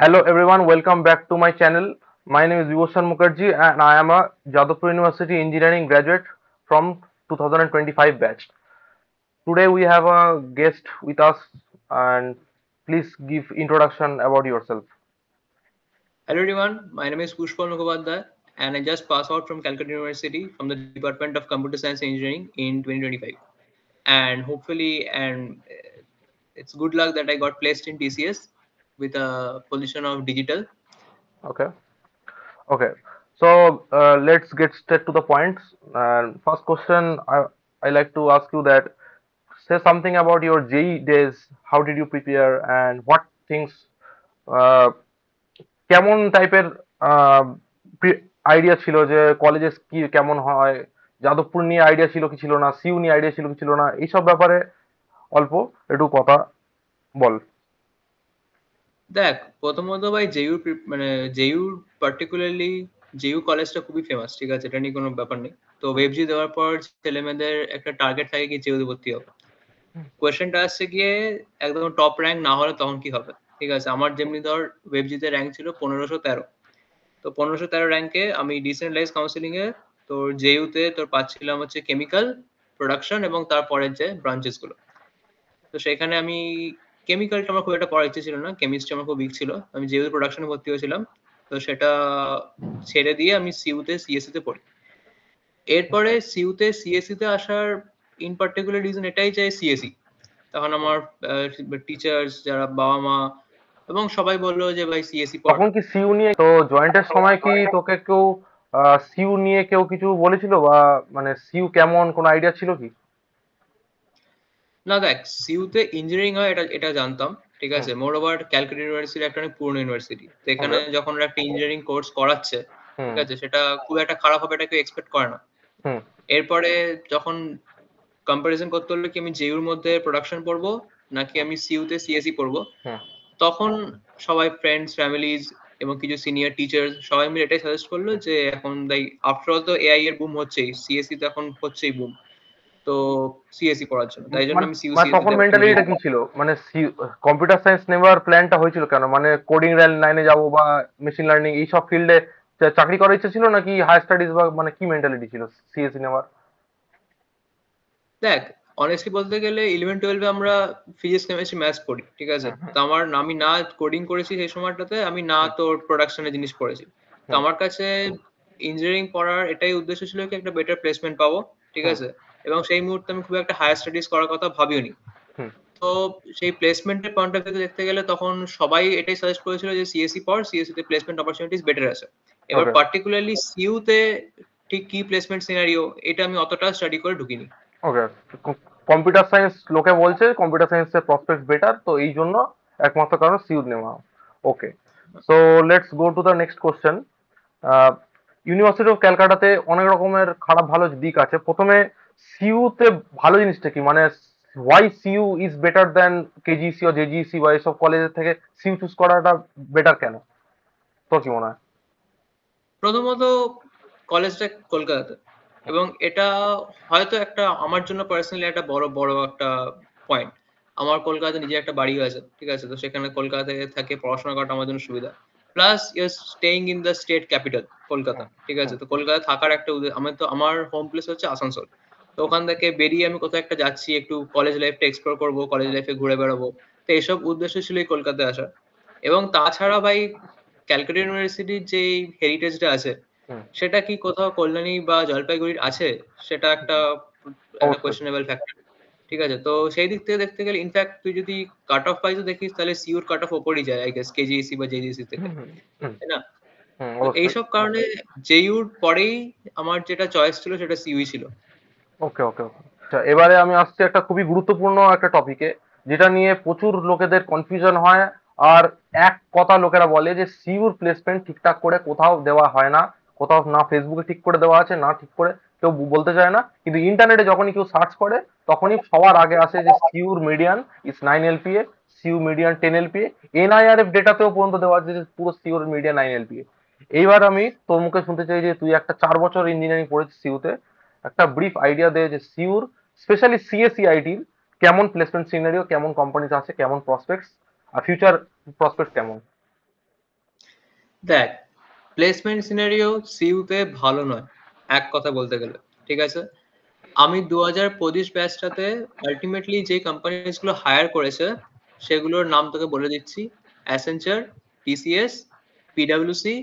Hello everyone, welcome back to my channel. My name is Vibhushan Mukherjee and I am a Jadavpur University engineering graduate from 2025 batch. Today we have a guest with us and please give introduction about yourself. Hello everyone, my name is Pushpal Mukhopadhyay and I just passed out from Calcutta University from the Department of Computer Science and Engineering in 2025. And hopefully, it's good luck that I got placed in TCS with a position of digital. Okay. Okay. So let's get straight to the points. And first question I like to ask you that say something about your JEE days. How did you prepare and what things uh, কেমন টাইপের idea ছিল যে কলেজে কি কেমন হয়, যাদবপুর নিয়ে idea ছিল কি ছিল না, সিইউ নিয়ে আইডিয়া ছিল কি ছিল না, এইসব ব্যাপারে অল্প একটু কথা বল। দেখ, প্রথমত ভাই জেইউ মানে জেইউ পার্টিকুলারলি জেইউ কলেজটা খুবই ফেমাস, ঠিক আছে, এটা নিয়ে কোনো ব্যাপার নেই। তো ওয়েবজি দেওয়ার পর ছেলেমেয়েদের একটা টার্গেট থাকে কি জেইউতে ভর্তি হবে। কোয়েশ্চেনটা আসছে গিয়ে একদম টপ র্যাঙ্ক না হলে তখন কি হবে। ঠিক আছে, আমার যেমনি ধর ওয়েবজিতে র্যাঙ্ক ছিল 1513। তো 1513 র্যাঙ্কে আমি ডিসেন্ট্রালাইজ কাউন্সিলিং এ তোর জেইউতে তোর পাচ্ছিলাম হচ্ছে কেমিক্যাল প্রোডাকশন এবং তারপরের যে ব্রাঞ্চেস গুলো। তো সেখানে আমি কেমিক্যালটা আমার খুব একটা পড়ার ইচ্ছে ছিল না, কেমিস্ট্রি আমার খুব উইক ছিল, আমি যেহেতু প্রোডাকশনে ভর্তি হয়েছিলাম। তো সেটা ছেড়ে দিয়ে আমি সিইউতে সিএসসি তে পড়ি। এরপরে সিইউতে সিএসসি তে আসার ইন পার্টিকুলার রিজন এটাই যে সিএসসি, তখন আমার টিচার্স যারা বাবা মা এবং সবাই বললো যে ভাই সিএসসি পড়। তখন কি সিইউ নিয়ে তো জয়েন্টের সময় কি তোকে কেউ সিইউ নিয়ে কেউ কিছু বলেছিল বা মানে সিইউ কেমন কোনো আইডিয়া ছিল কি? না দেখ, সিইউতে ইঞ্জিনিয়ারিং হয় এটা এটা জানতাম, ঠিক হুম। আছে। মোর ওভার ক্যালকাটা ইউনিভার্সিটি একটা অনেক পুরনো ইউনিভার্সিটি, তো এখানে ওকে। যখন ওরা একটা ইঞ্জিনিয়ারিং কোর্স করাচ্ছে, ঠিক হুম। আছে, সেটা খুব একটা খারাপ হবে এটা কেউ এক্সপেক্ট করে না। হুম। এরপরে যখন কম্পারিজন করতে হলো কি আমি জেইউর মধ্যে প্রোডাকশন পড়বো নাকি আমি সিইউতে সিএসই পড়বো, হুম। তখন সবাই ফ্রেন্ডস ফ্যামিলিজ এবং কিছু সিনিয়র টিচার্স সবাই মিলে এটাই সাজেস্ট করলো যে এখন তাই আফটার অল তো এআই এর বুম হচ্ছেই, সিএসসি তো এখন হচ্ছেই বুম, তো সিএসসি পড়ার জন্য তাই জন্য মানে আমি সিইউ মানে সিএসসি তখন তে মেন্টালিটিটা ইমিডিয়েটলি। কি ছিল, মানে কম্পিউটার সায়েন্স নেওয়ার প্ল্যানটা হয়েছিল কেন, মানে কোডিং লাইনে যাব বা মেশিন লার্নিং এইসব ফিল্ডে চাকরি করার ইচ্ছা ছিল নাকি হায়ার স্টাডিজ বা মানে কি মেন্টালিটি ছিল সিএসসি নেওয়ার? দেখ, অনেস্টলি বলতে গেলে 11-12 আমরা ফিজিক্স কেমিস্ট্রি ম্যাথস পড়ি, ঠিক আছে। হুম। হুম। তো আমার আমি না কোডিং করেছি সেই সময়টাতে, আমি না হুম। তোর প্রোডাকশনের জিনিস পড়েছি। তো হুম। আমার কাছে ইঞ্জিনিয়ারিং পড়ার এটাই উদ্দেশ্য ছিল কি একটা বেটার প্লেসমেন্ট পাবো, ঠিক হুম। আছে। এবং সেই মুহূর্তে আমি খুব একটা হায়ার স্টাডিজ করার কথা ভাবিওনি। হুম। তো সেই প্লেসমেন্টের পয়েন্ট অফ ভিউ দেখতে গেলে তখন সবাই এটাই সাজেস্ট করেছিল যে সিএসসি পড়, সিএসসি তে প্লেসমেন্ট অপরচুনিটিস বেটার আছে। এবার ওকে। পার্টিকুলারলি সিইউ তে ঠিক কি প্লেসমেন্ট সিনারিও এটা আমি অতটা স্টাডি করে ঢুকিনি। ওকে। কম্পিউটার সায়েন্স লোকে বলছে কম্পিউটার সায়েন্সের প্রসপেক্ট বেটার, তো এই জন্য একমাত্র কারণ সিউ নেওয়া। Okay. So let's go to the next question. University of ক্যালকাটাতে অনেক রকমের খারাপ ভালো দিক আছে। প্রথমে সিইউতে ভালো জিনিসটা কি, মানে why CU is better than KGC ও জেজিসি বা এসব কলেজের থেকে সিইউ চুজ করাটা বেটার কেন, তোর কি মনে হয়? প্রথমত কলেজটা কলকাতাতে, এবং এটা হয়তো একটা আমার জন্য পার্সোনালি একটা বড় বড় একটা পয়েন্ট। আমার কলকাতাতে নিজের একটা বাড়ি আছে, ঠিক আছে, তো সেখানে কলকাতাতে থেকে পড়াশোনা করাটা আমার জন্য সুবিধা। Plus your staying in the state capital Kolkata, hmm. ঠিক আছে। হুম। তো কলকাতা থাকার একটা আমি তো আমার হোম প্লেস হচ্ছে আসানসোল। তো ওখান থেকে বেরিয়ে আমি কোথাও একটা যাচ্ছি, একটু কলেজ লাইফটা এক্সপ্লোর করবো, কলেজ হুম। লাইফে ঘুরে বেড়াবো। তো এইসব উদ্দেশ্য ছিল এই কলকাতায় আসা। এবং তাছাড়া ভাই ক্যালকাটা ইউনিভার্সিটির যে হেরিটেজটা আছে, হুম। সেটা কি কোথাও কল্যাণী বা জলপাইগুড়ির আছে? সেটা একটা একটা অবশ্যই। Questionable factor. ঠিক আছে? তো সেই দিক থেকে দেখতে গেলে ইনফ্যাক্ট তুই যদি কাট অফ ওয়াইজ ও দেখিস তাহলে সিইউর কাট অফ উপরেই যায় আই গেস কেজিএসসি বা জেজিএসসি থেকে। হুম। হুম। হুম। তাই না? হুম। তো অবশ্যই। এইসব কারণে জেইউর পরেই আমার যেটা চয়েস ছিল সেটা সিইউই ছিল। ওকে। ওকে। ওকে। আচ্ছা, এবারে আমি আসছি একটা খুবই গুরুত্বপূর্ণ একটা টপিকে, যেটা নিয়ে প্রচুর লোকেদের কনফিউশন হয়। আর এক কথা লোকেরা বলে যে সিইউর প্লেসমেন্ট ঠিকঠাক করে কোথাও দেওয়া হয় না, কোথাও না ফেসবুকে ঠিক করে দেওয়া আছে, না ঠিক করে কেউ বলতে চায় না, কিন্তু ইন্টারনেটে যখনই কেউ সার্চ করে তখনই সবার আগে আসে যে সিইউর median is 9 LPA, CU median 10 LPA। NIRF ডেটাতেও পর্যন্ত দেওয়া আছে যে পুরো সিইউর মিডিয়ান 9 LPA। এইবার আমি তোর মুখে শুনতে চাই যে তুই একটা 4 বছর ইঞ্জিনিয়ারিং পড়েছিস সিইউতে, একটা ব্রিফ আইডিয়া দে যে সিউর স্পেশালি সিএসসি আইটির কেমন প্লেসমেন্ট সিনারিও, কেমন কোম্পানিজ আছে, কেমন প্রসপেক্টস আর ফিউচার প্রসপেক্ট কেমন। দেখ, প্লেসমেন্ট সিনারিও সিইউতে ভালো নয় এক কথা বলতে গেলে, ঠিক আছে? আমি 2025 ব্যাচটাতে আলটিমেটলি যে কোম্পানিজ গুলো হায়ার করেছে সেগুলোর নাম তোকে বলে দিচ্ছি: অ্যাসেঞ্চার, টিসিএস, পিডাব্লিউসি,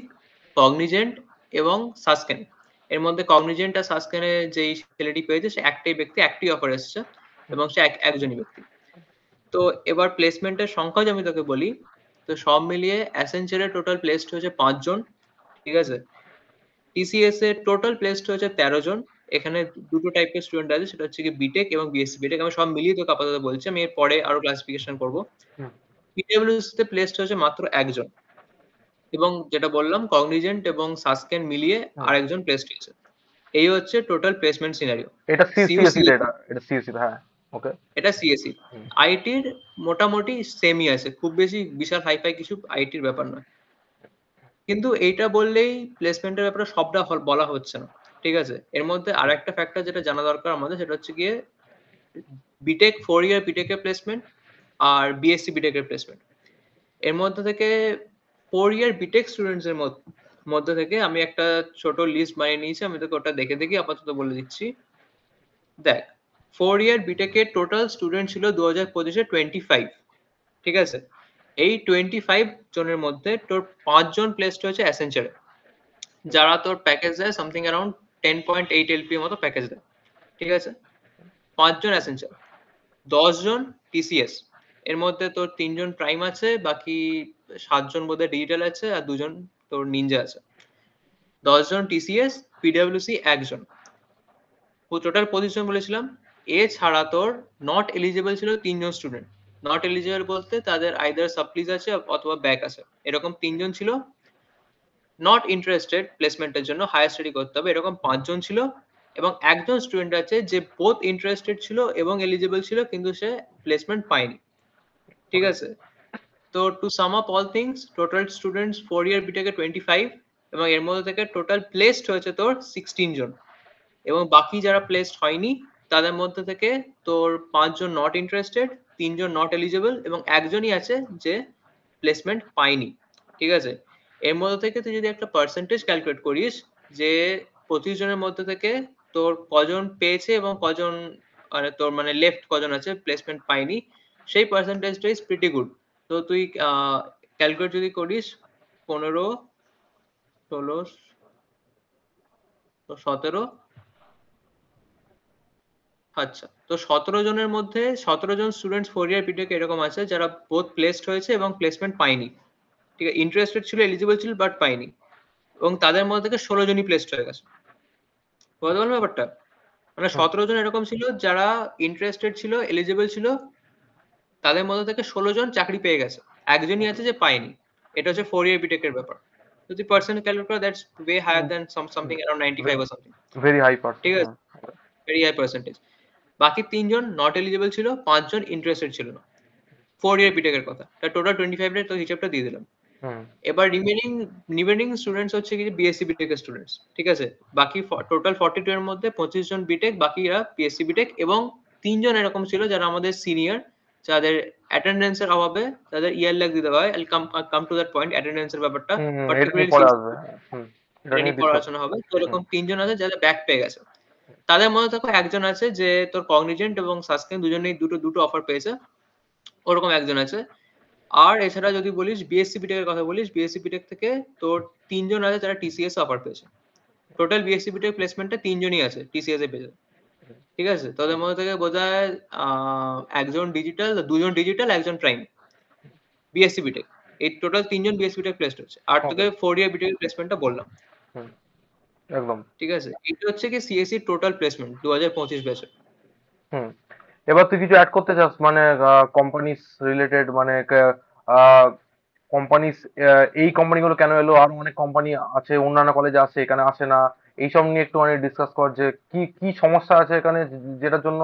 কগনিজেন্ট এবং সাসকেন। এর মধ্যে কগনিজেন্ট আর সাসকেনে যেই ছেলেটি পেয়েছে সে একটাই ব্যক্তি, একটি অফার এসেছে এবং সে একজনই ব্যক্তি। তো এবার প্লেসমেন্টের সংখ্যা যদি আমি তোকে বলি, তো সব মিলিয়ে অ্যাসেঞ্চারের টোটাল প্লেসড হয়েছে 5 জন, ঠিক আছে? টিসিএস এর টোটাল প্লেসড হয়েছে 13 জন। এখানে দুটো টাইপের স্টুডেন্ট আছে, সেটা হচ্ছে কি বিটেক এবং বিএসসি বিটেক। আমি সব মিলিয়ে তোকে আপাতত বলছি, আমি এর পরে আরো ক্লাসিফিকেশন করবো। হুম। পিডব্লিউসি তে প্লেসড হয়েছে মাত্র একজন, এবং যেটা বললাম কগনিজেন্ট এবং সাসকেন মিলিয়ে হুম। আরেকজন প্লেসড হয়েছে। এই হচ্ছে টোটাল প্লেসমেন্ট সিনারিও। এটা সিএসসি তে, সিইউসি এটা সিএসসি তে, হ্যাঁ। ওকে। এটা সিএসসি। আইটির মোটামুটি সেমই আছে, খুব বেশি বিশাল হাইফাই কিছু আইটির ব্যাপার নয়। কিন্তু এইটা বললেই প্লেসমেন্টের ব্যাপারে সবটা বলা হচ্ছে না, ঠিক আছে? এর মধ্যে আরেকটা ফ্যাক্টর যেটা জানা দরকার আমাদের, সেটা হচ্ছে গিয়ে বিটেক 4 ইয়ার বিটেক এর প্লেসমেন্ট আর বিএসসি বিটেক এর প্লেসমেন্ট। এর মধ্যে থেকে 4 ইয়ার বিটেক স্টুডেন্টস এর মধ্যে থেকে আমি একটা ছোট লিস্ট বানিয়ে নিয়েছি, আমি তোকে ওটা দেখে দেখি আপাতত বলে দিচ্ছি। দেখ, 4 ইয়ার বিটেক এর টোটাল স্টুডেন্ট ছিল 2025 এ 25, ঠিক আছে? এই 25 জনের মধ্যে তোর 5 জন প্লেসড হয়েছে অ্যাসেঞ্চারে, যারা তোর প্যাকেজ দেয় সামথিং অ্যারাউন্ড 10.8 এলপি এর মতো প্যাকেজ দেয়, ঠিক আছে? 5 জন অ্যাসেঞ্চার, 10 জন টিসিএস। এর মধ্যে তোর 3 জন প্রাইম আছে, বাকি 7 জন বোধহয় ডিজিটাল আছে আর 2 জন তোর নিনজা আছে। 10 জন টিসিএস, পিডব্লিউসি একজন, টোটাল 25 জন বলেছিলাম। এছাড়া তোর নট এলিজিবল ছিল 3 জন স্টুডেন্ট। নট এলিজিবল বলতে তাদের আইদার সাপ্লিজ আছে অথবা ব্যাক আছে, এরকম 3 জন ছিল। নট ইন্টারেস্টেড প্লেসমেন্টের জন্য, হায়ার স্টাডি করতে হবে, এরকম 5 জন ছিল। এবং একজন স্টুডেন্ট আছে যে বোথ ইন্টারেস্টেড ছিল এবং এলিজিবল ছিল, কিন্তু সে প্লেসমেন্ট পায়নি, ঠিক আছে? তো to sum up all things, total students 4 year বিটেকে 25, এবং এর মধ্যে থেকে টোটাল প্লেসড হয়েছে তোর 16 জন। এবং বাকি যারা প্লেসড হয়নি তাদের মধ্যে থেকে তোর 5 জন নট ইন্টারেস্টেড, 3 জন নট এলিজিবল এবং একজনই আছে যে প্লেসমেন্ট পায়নি, ঠিক আছে? এর মধ্যে থেকে তুই যদি একটা পার্সেন্টেজ ক্যালকুলেট করিস যে 25 জনের মধ্যে থেকে তোর কজন পেয়েছে এবং কজন মানে তোর মানে লেফট কজন আছে প্লেসমেন্ট পায়নি, সেই পার্সেন্টেজটা ইজ প্রিটি গুড। তো তুই ক্যালকুলেট যদি করিস 15, 16, 17, আচ্ছা, তো 17 জনের মধ্যে 17 জন স্টুডেন্টস 4 ইয়ার বিটেক এরকম আছে যারা বোথ প্লেসড হয়েছে এবং প্লেসমেন্ট পায়নি, ঠিক আছে? ইন্টারেস্টেড ছিল, এলিজিবল ছিল, বাট পায়নি। এবং তাদের মধ্যে থেকে 16 জনই প্লেসড হয়ে গেছে। বুঝতে পারলে ব্যাপারটা? মানে 17 জন এরকম ছিল যারা ইন্টারেস্টেড ছিল, এলিজিবল ছিল, তাদের মধ্যে থেকে 16 জন চাকরি পেয়ে গেছে, একজনই আছে যে পায়নি। এটা হচ্ছে 4 ইয়ার বিটেক এর ব্যাপার। যদি পার্সেন্ট ক্যালকুলেট করো, that's way higher than something around 95 or something, very high ঠিক পার্সেন্ট। আছে? Very high percentage. বাকি 3 জন নট এলিজিবল ছিল, 5 জন ইন্টারেস্টেড ছিল না। 4 ইয়ার বিটেক এর কথা, টোটাল 25 এর তো হিসাবটা দিয়ে দিলাম। এবার রিমেনিং স্টুডেন্টস হচ্ছে কি বিএসসি বিটেক এর স্টুডেন্টস, ঠিক আছে? বাকি টোটাল 42 এর মধ্যে 25 জন বিটেক, বাকিরা বিএসসি বিটেক, এবং 3 জন এরকম ছিল যারা আমাদের সিনিয়র, যাদের অ্যাটেন্ডেন্সের অভাবে তাদের ইয়ার ল্যাগ দিতে হয়। I come to that point, অ্যাটেন্ডেন্সের ব্যাপারটা এটা নিয়ে পার্টিকুলারলি পরে আসবে। এটা এটা নিয়ে নিয়ে পরে ডিসকাস। আলোচনা হবে। তো এরকম 3 জন আছে যাদের ব্যাক পেয়ে গেছে। তাদের মধ্যে দেখো একজন আছে যে তোর কগনিজেন্ট এবং সাসকেন দুজনেই দুটো দুটো অফার পেয়েছে, ওরকম একজন আছে। আর এছাড়া যদি বলিস বিএসসি বিটেক এর কথা বলিস, বিএসসি বিটেক থেকে তোর 3 জন আছে যারা টিসিএস অফার পেয়েছে। টোটাল বিএসসি বিটেক প্লেসমেন্টে 3 জনই আছে টিসিএস এ পেয়েছে, ঠিক আছে? তাদের মধ্যে থেকে বোধহয় একজন ডিজিটাল, দুজন ডিজিটাল, একজন প্রাইম, বিএসসি বিটেক। এই টোটাল 3 জন বিএসসি বিটেক প্লেসড হচ্ছে। আর তোকে 4 ইয়ার বিটেক প্লেসমেন্টটা বললাম, একদম। ঠিক আছে? এটা হচ্ছে কি সিএসসি টোটাল প্লেসমেন্ট 2025 ব্যাচে। হুম। এবার তুই কিছু অ্যাড করতে চাস, মানে কোম্পানিস রিলেটেড, মানে কোম্পানিস, এই কোম্পানিগুলো কেন এলো, আরো অনেক কোম্পানি আছে অন্যান্য কলেজে আসে এখানে আসে না, এইসব নিয়ে একটু মানে ডিসকাস কর যে কি কি সমস্যা আছে এখানে, যেটার জন্য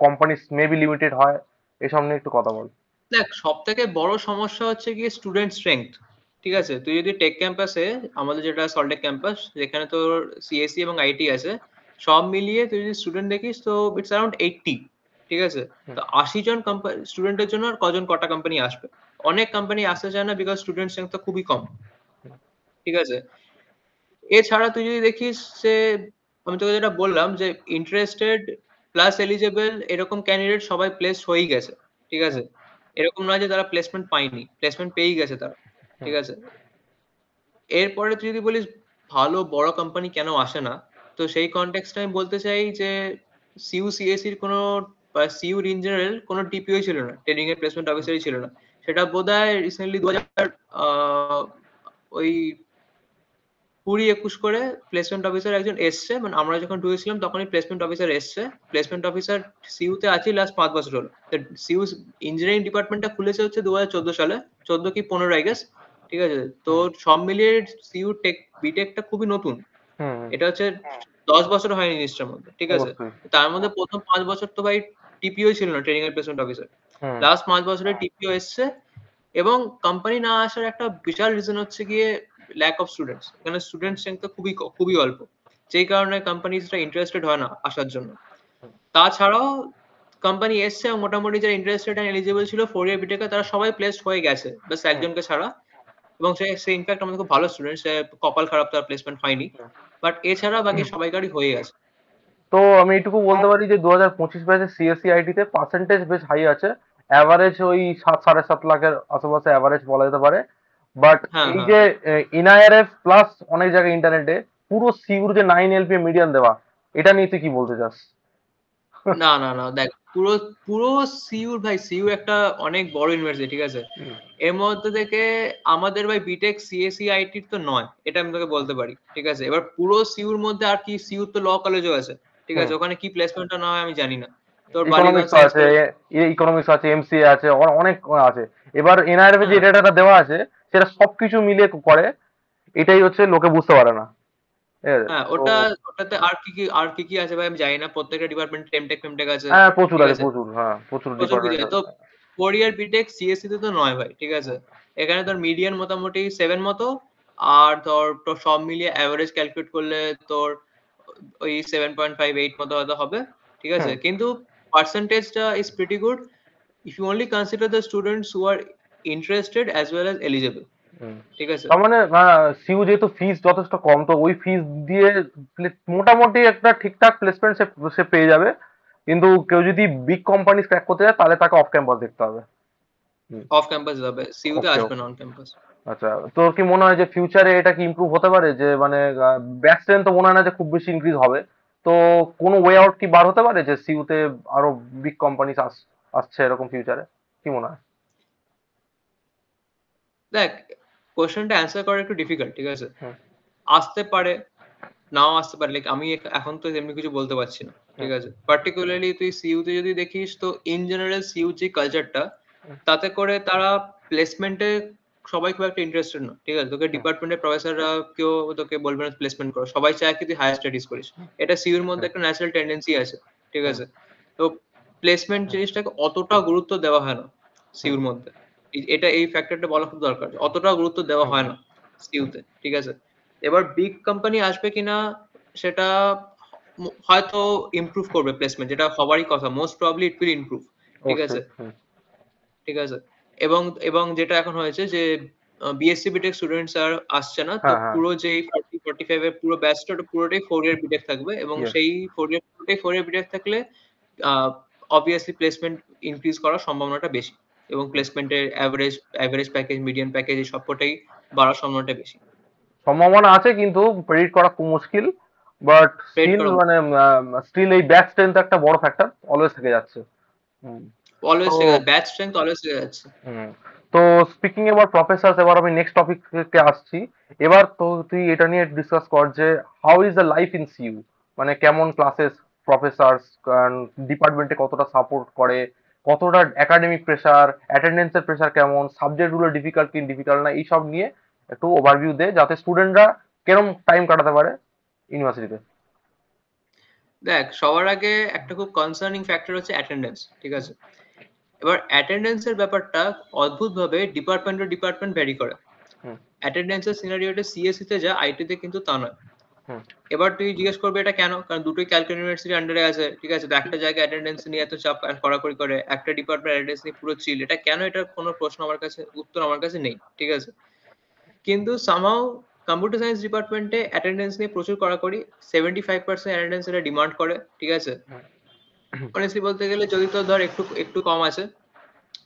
কোম্পানিস মেবি লিমিটেড হয়, এসব নিয়ে একটু কথা বল। দেখ, সব থেকে বড় সমস্যা হচ্ছে কি স্টুডেন্ট স্ট্রেংথ, ঠিক আছে? তুই যদি টেক ক্যাম্পাসে, আমাদের যেটা সল্টলেক ক্যাম্পাস, যেখানে তোর সিএসসি এবং আইটি আছে, সব মিলিয়ে তুই যদি স্টুডেন্ট দেখিস তো ইটস অ্যারাউন্ড 80, ঠিক আছে? তো 80 জন স্টুডেন্টের জন্য আর কটা কোম্পানি আসবে? অনেক কোম্পানি আসতে চায় না, বিকজ স্টুডেন্ট স্ট্রেংথ খুবই কম, ঠিক আছে? এছাড়া তুই যদি দেখিস যে আমি তোকে যেটা বললাম যে ইন্টারেস্টেড প্লাস এলিজেবল এরকম ক্যান্ডিডেট সবাই প্লেস হয়েই গেছে, ঠিক আছে? হুম, এরকম নয় যে তারা প্লেসমেন্ট পায়নি, প্লেসমেন্ট পেয়েই গেছে তারা, হুম, ঠিক আছে? এরপরে তুই যদি বলিস ভালো বড় কোম্পানি কেন আসে না, তো সেই কনটেক্সটে আমি বলতে চাই যে সিইউ সিএসসির কোনো বা সিইউর ইন জেনারেল কোনো টিপিও ছিল না, ট্রেনিং এর প্লেসমেন্ট হুম, অফিসারই ছিল না। সেটা বোধহয় রিসেন্টলি 2000 ওই 20-21 করে প্লেসমেন্ট অফিসার একজন এসছে, মানে আমরা যখন ঢুকেছিলাম তখনই প্লেসমেন্ট অফিসার এসছে। প্লেসমেন্ট অফিসার সিইউ তে আছে লাস্ট 5 বছর হলো। সিইউ ইঞ্জিনিয়ারিং ডিপার্টমেন্টটা খুলেছে হচ্ছে 2014 সালে, 14 কি 15 আই গেস, ঠিক আছে? তো হুম, সব মিলিয়ে সিইউ টেক বিটেকটা খুবই নতুন। হুম, হুম, এটা হচ্ছে 10 বছর হয়নি জিনিসটার মধ্যে, ঠিক আছে? অবশ্যই। তার মধ্যে প্রথম 5 বছর তো ভাই টিপিও ছিল না, ট্রেনিং এর প্লেসমেন্ট অফিসার। হুম, লাস্ট 5 বছরে টিপিও এসছে। এবং কোম্পানি না আসার একটা বিশাল রিজন হচ্ছে গিয়ে ল্যাক অফ স্টুডেন্টস। এখানে স্টুডেন্ট স্ট্রেংথ খুবই অল্প, যেই কারণে কোম্পানিজরা ইন্টারেস্টেড হয় না আসার জন্য। তাছাড়াও কোম্পানি এসছে এবং মোটামুটি যারা ইন্টারেস্টেড এন্ড এলিজিবল ছিল 4 ইয়ার বিটেকে তারা সবাই প্লেসড হয়ে গেছে, বাস হুম, একজনকে ছাড়া। এবং সে ইনফ্যাক্ট আমাদের খুব ভালো স্টুডেন্ট, সে কপাল খারাপ তার প্লেসমেন্ট হয়নি, হুম। বাট এছাড়া বাকি সবাইকারই হয়ে গেছে। তো আমি এইটুকু বলতে পারি যে 2025 ব্যাচে সিএসসি আইটি তে পার্সেন্টেজ বেশ হাই আছে। অ্যাভারেজ ওই 7-7.5 লাখের আশেপাশে অ্যাভারেজ বলা যেতে পারে। বাট হ্যাঁ, এই হ্যাঁ। যে এনআইআরএফ প্লাস অনেক জায়গায় ইন্টারনেটে পুরো সিউর যে 9 এলপি মিডিয়ান দেওয়া, এটা নিয়ে তুই কি বলতে চাস? না, না, না, দেখ পুরো পুরো সিইউর ভাই, সিইউ একটা অনেক বড় ইউনিভার্সিটি, ঠিক আছে? হুম, এর মধ্যে থেকে আমাদের ভাই বিটেক সিএসসি আইটির তো নয়, এটা আমি তোকে বলতে পারি, ঠিক আছে? এবার পুরো সিইউর মধ্যে আর কি, সিইউ তো ল কলেজও আছে, ঠিক হুম। আছে? ওখানে কি প্লেসমেন্টটা না হয় আমি জানি না। তোর বালিগঞ্জ ইকোনমিক্স সায়েন্স আছে, কলেজ। ইকোনমিক্স আছে, এমসিএ আছে, অনেক আছে। এবার এনআইআরএফ যে হ্যাঁ, ডেটাটা দেওয়া আছে সেটা সবকিছু মিলিয়ে করে, এটাই হচ্ছে লোকে বুঝতে পারে না। ঠিক আছে? হ্যাঁ, তো ওটাতে আর কি কি আছে ভাই আমি জানি না। প্রত্যেকটা ডিপার্টমেন্ট টেমটেক ফেমটেক আছে, হ্যাঁ, প্রচুর ঠিক আছে, আছে? প্রচুর, হ্যাঁ, প্রচুর প্রচুর কিছু ডিপার্টমেন্ট আছে। তো আছে। 4 ইয়ার বিটেক সিএসসি তে তো নয় ভাই, ঠিক আছে? এখানে তোর মিডিয়ান মোটামুটি 7 মতো। আর ধর তোর সব মিলিয়ে এভারেজ ক্যালকুলেট করলে তোর ওই 7.5-8 মতো হয়তো হবে, ঠিক আছে? হুম, কিন্তু পার্সেন্টেজটা is pretty good if you only consider the students who are interested as well as eligible, hmm. ঠিক আছে? তার মানে সিউ যেহেতু ফিস যথেষ্ট কম, তো ওই ফিস দিয়ে মোটামুটি একটা ঠিকঠাক প্লেসমেন্ট সে সে পেয়ে যাবে। কিন্তু কেউ যদি বিগ কোম্পানি ক্র্যাক করতে যায় তাহলে তাকে অফ ক্যাম্পাস দেখতে হবে। অফ ক্যাম্পাস যাবে, সিইউতে ওকে, আসবে ওকে। না অন ক্যাম্পাস। আচ্ছা, তোর কি মনে হয় যে ফিউচারে এটা কি ইমপ্রুভ হতে পারে, যে মানে ব্যাচ স্ট্রেন্থ তো মনে হয় না যে খুব বেশি ইনক্রিজ হবে। তো কোনো ওয়ে আউট কি বার হতে পারে যে সিউতে আরো বিগ কোম্পানি আসছে এরকম ফিউচারে? কি মনে হয়? দেখ, কোশ্চেনটা অ্যান্সার করা একটু ডিফিকাল্ট, ঠিক আছে? হুম, আসতে পারে, নাও আসতে পারে। লাইক আমি এখন তো এমনি কিছু বলতে পারছি না, হুম, ঠিক আছে? পার্টিকুলারলি তুই সিইউ তে যদি দেখিস তো ইন জেনারেল সিইউ যে কালচারটা, তাতে করে তারা প্লেসমেন্টে সবাই খুব একটা ইন্টারেস্টেড না, ঠিক আছে? তোকে হুম, ডিপার্টমেন্টের প্রফেসররা কেউ তোকে বলবে না প্লেসমেন্ট করো, সবাই চায় কি তুই হায়ার স্টাডিজ করিস। এটা সিইউর মধ্যে হুম, একটা ন্যাচারাল টেন্ডেন্সি আছে, ঠিক হুম, আছে? তো প্লেসমেন্ট হুম, জিনিসটাকে অতটা গুরুত্ব দেওয়া হয় না হুম, সিইউর মধ্যে। এটা এই ফ্যাক্টরটা বলা খুব দরকার, অতটা গুরুত্ব দেওয়া হুম, হয় না সিইউতে, ঠিক আছে? এবার বিগ কোম্পানি আসবে কিনা সেটা হয়তো ইমপ্রুভ করবে প্লেসমেন্ট, যেটা হবারই কথা। Most probably it will improve, ঠিক আছে? অবশ্যই। হুম, ঠিক আছে? এবং এবং যেটা এখন হয়েছে যে বিএসসি বিটেক স্টুডেন্টস আর আসছে না। তো হ্যাঁ, হ্যাঁ, পুরো যেই 40-45 এর পুরো ব্যাচটা ওটা পুরোটাই 4 ইয়ার বিটেক থাকবে এবং ইয়েস। সেই 4 ইয়ার বিটেক থাকলে আ obviously প্লেসমেন্ট ইনক্রিজ করার সম্ভাবনাটা বেশি এবং প্লেসমেন্টের এভারেজ প্যাকেজ, মিডিয়ান প্যাকেজ এই সবকটাই বাড়ার সম্ভাবনাটা বেশি। সম্ভাবনা আছে কিন্তু প্রেডিক্ট করা খুব মুশকিল। বাট ট্রেড স্টিল করা মানে স্টিল এই ব্যাক স্ট্রেন্থ একটা বড় ফ্যাক্টর অলওয়েজ থেকে যাচ্ছে। হুম। তো অলওয়েজ থেকে ব্যাচ স্ট্রেংথ অলওয়েজ থেকে যাচ্ছে। হুম, তো স্পিকিং এবার প্রফেসর, এবার আমি নেক্সট টপিকে আসছি। এবার তো তুই এটা নিয়ে ডিসকাস কর যে how is the life in CU, মানে কেমন ক্লাসেস, প্রফেসর, ডিপার্টমেন্টে কতটা সাপোর্ট করে, কতটা একাডেমিক প্রেসার, অ্যাটেন্ডেন্সের প্রেসার কেমন, সাবজেক্ট গুলো ডিফিকাল্ট কি ডিফিকাল্ট না, এইসব নিয়ে একটু ওভারভিউ দে যাতে স্টুডেন্টরা কেরম টাইম কাটাতে পারে ইউনিভার্সিটিতে। দেখ, সবার আগে একটা খুব কনসার্নিং ফ্যাক্টর হচ্ছে অ্যাটেন্ডেন্স, ঠিক আছে? এবার অ্যাটেন্ডেন্স এর ব্যাপারটা অদ্ভুতভাবে ডিপার্টমেন্ট টু ডিপার্টমেন্ট ভ্যারি করে। হুম, অ্যাটেন্ডেন্স এর সিনারিওটা সিএসসি তে যা আইটি তে কিন্তু তা নয়। হুম, এবার তুই জিজ্ঞেস করবি এটা কেন? কারণ দুটোই ক্যালকাটা ইউনিভার্সিটির আন্ডারে আছে, ঠিক আছে? তো একটা জায়গায় অ্যাটেন্ডেন্স নিয়ে এত চাপ কড়াকড়ি করে, একটা ডিপার্টমেন্ট অ্যাটেন্ডেন্স নিয়ে পুরো চিল। এটা কেন? এটার কোনো প্রশ্ন আমার কাছে, উত্তর আমার কাছে নেই, ঠিক আছে? কিন্তু সামহাউ কম্পিউটার সায়েন্স ডিপার্টমেন্টে অ্যাটেন্ডেন্স নিয়ে প্রচুর কড়াকড়ি, 75% অ্যাটেন্ডেন্স এরা ডিমান্ড করে, ঠিক আছে। অনেস্টলি বলতে গেলে যদি তো ধর একটু একটু কম আছে,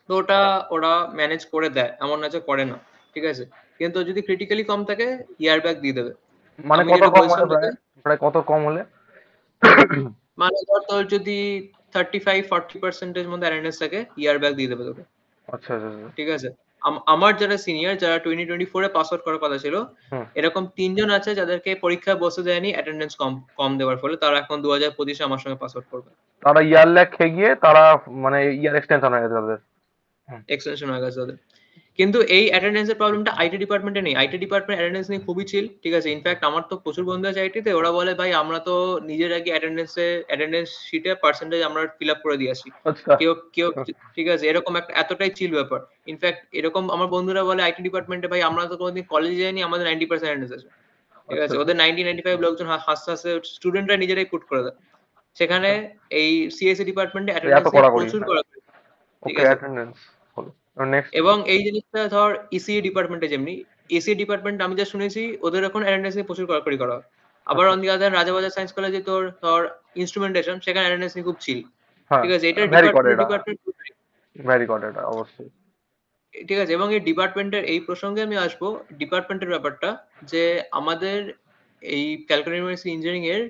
তো ওটা ওরা ম্যানেজ করে দেয়, এমন না যে করে না, ঠিক আছে। কিন্তু যদি ক্রিটিক্যালি কম থাকে, ইয়ার ব্যাক দিয়ে দেবে। মানে আমি কত যেটা কম হলে বলছিলাম তোকে, প্রায়, প্রায় কত কম হলে? মানে ধর তোর যদি 35-40% মধ্যে অ্যাটেন্ডেন্স থাকে, ইয়ার ব্যাক দিয়ে দেবে তোকে, আচ্ছা আচ্ছা আচ্ছা। ঠিক আছে। আমার যারা সিনিয়র, যারা 2024-এ পাস আউট করার কথা ছিল, হুম। এরকম 3 জন আছে যাদেরকে পরীক্ষায় বসতে দেয়নি অ্যাটেন্ডেন্স কম কম দেওয়ার ফলে, তারা এখন 2025-এ আমার সঙ্গে পাস আউট করবে। তারা ইয়ার ল্যাগ খেয়ে গিয়ে তারা মানে ইয়ার এক্সটেনশন হয়ে গেছে তাদের। হুম। এক্সটেনশন হয়ে গেছে তাদের। কিন্তু এই অ্যাটেন্ডেন্সের প্রবলেমটা আইটি ডিপার্টমেন্টে নেই। আইটি ডিপার্টমেন্ট অ্যাটেন্ডেন্স নিয়ে খুবই চিল, ঠিক আছে। ইনফ্যাক্ট আমার তো প্রচুর বন্ধু আছে আইটিতে, ওরা বলে ভাই আমরা তো নিজের আগে অ্যাটেন্ডেন্স শিটে পার্সেন্টেজ আমরা ফিল আপ করে দিয়ে আসি। আচ্ছা। কেউ কেউ ঠিক আছে, এরকম একটা এতটাই চিল ব্যাপার। ইনফ্যাক্ট এরকম আমার বন্ধুরা বলে আইটি ডিপার্টমেন্টে ভাই আমরা তো কোনোদিন কলেজে যাইনি, আমাদের 90% অ্যাটেন্ডেন্স আছে, ঠিক আচ্ছা আছে। আচ্ছা ওদের 90-95 লোকজন হাসতে হাসতে স্টুডেন্টরা নিজেরাই পুট করে দেয়। সেখানে আচ্ছা। এই সিএসসি ডিপার্টমেন্টে এত অ্যাটেন্ডেন্স নিয়ে কড়াকড়ি, প্রচুর হ্যাঁ। কড়াকড়ি, ঠিক ওকে, আছে। অ্যাটেন্ডেন্স হলো। নেক্সট। এবং এই জিনিসটা ধর ইসিই ডিপার্টমেন্টে যেমনি, এসিই ডিপার্টমেন্ট আমি যা শুনেছি ওদের এখন অ্যাটেন্ডেন্স নিয়ে প্রচুর কড়াকড়ি করা হয়। আবার আচ্ছা। On the other Rajabazar science কলেজে তোর ধর ইনস্ট্রুমেন্টেশন, সেখানে অ্যাটেন্ডেন্স নিয়ে খুব চিল, হ্যাঁ, ঠিক আছে। এটা ভ্যারি করে ডিপার্টমেন্ট এটা, ডিপার্টমেন্ট, ভ্যারি করে এটা অবশ্যই। ঠিক আছে। এবং এই ডিপার্টমেন্টের এই প্রসঙ্গে আমি আসবো, ডিপার্টমেন্টের ব্যাপারটা, যে আমাদের এই ক্যালকাটা ইউনিভার্সিটি ইঞ্জিনিয়ারিং এর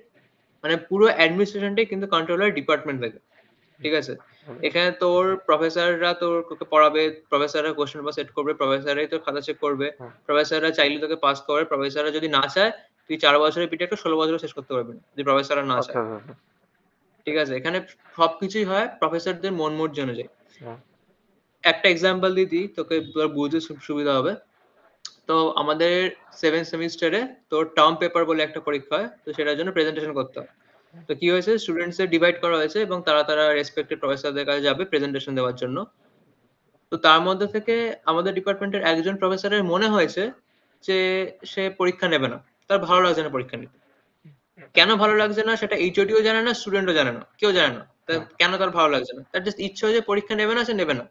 মানে পুরো অ্যাডমিনিস্ট্রেশনটাই কিন্তু কন্ট্রোল হয় ডিপার্টমেন্ট থেকে, ঠিক আছে। এখানে তোর প্রফেসররা তোকে পড়াবে, প্রফেসররা কোশ্চেন পেপার সেট করবে, প্রফেসররাই তোর খাতা চেক করবে, হুম। প্রফেসররা চাইলে তোকে পাস করবে, প্রফেসররা যদি না চায় তুই 4 বছরের বিটেকটা 16 বছরে শেষ করতে পারবি না, যদি প্রফেসররা না আচ্ছা চায়, আচ্ছা আচ্ছা। ঠিক আছে। এখানে সবকিছুই হয় প্রফেসরদের মন মর্জি অনুযায়ী। হুম। একটা এক্সাম্পল দিয়ে দিই তোকে, তোর বুঝতে সুবিধা হবে। তো আমাদের 7 সেমিস্টারে তোর টার্ম পেপার বলে একটা পরীক্ষা হয়, তো সেটার জন্য প্রেজেন্টেশন করতে হয়। তো কি হয়েছে, স্টুডেন্টসদের ডিভাইড করা হয়েছে এবং তারা তারা রেসপেক্টেড প্রফেসরদের কাছে যাবে প্রেজেন্টেশন দেওয়ার জন্য। তো তার মধ্যে থেকে আমাদের ডিপার্টমেন্টের একজন প্রফেসরের মনে হয়েছে যে সে পরীক্ষা নেবে না, তার ভালো লাগছে না পরীক্ষা নিতে। কেন ভালো লাগছে না সেটা এইচওডিও জানে না, স্টুডেন্টও জানে না, কেউ জানে না হুম। কেন তার ভালো লাগছে না। তার জাস্ট ইচ্ছে হয়েছে পরীক্ষা নেবে না, সে নেবে না।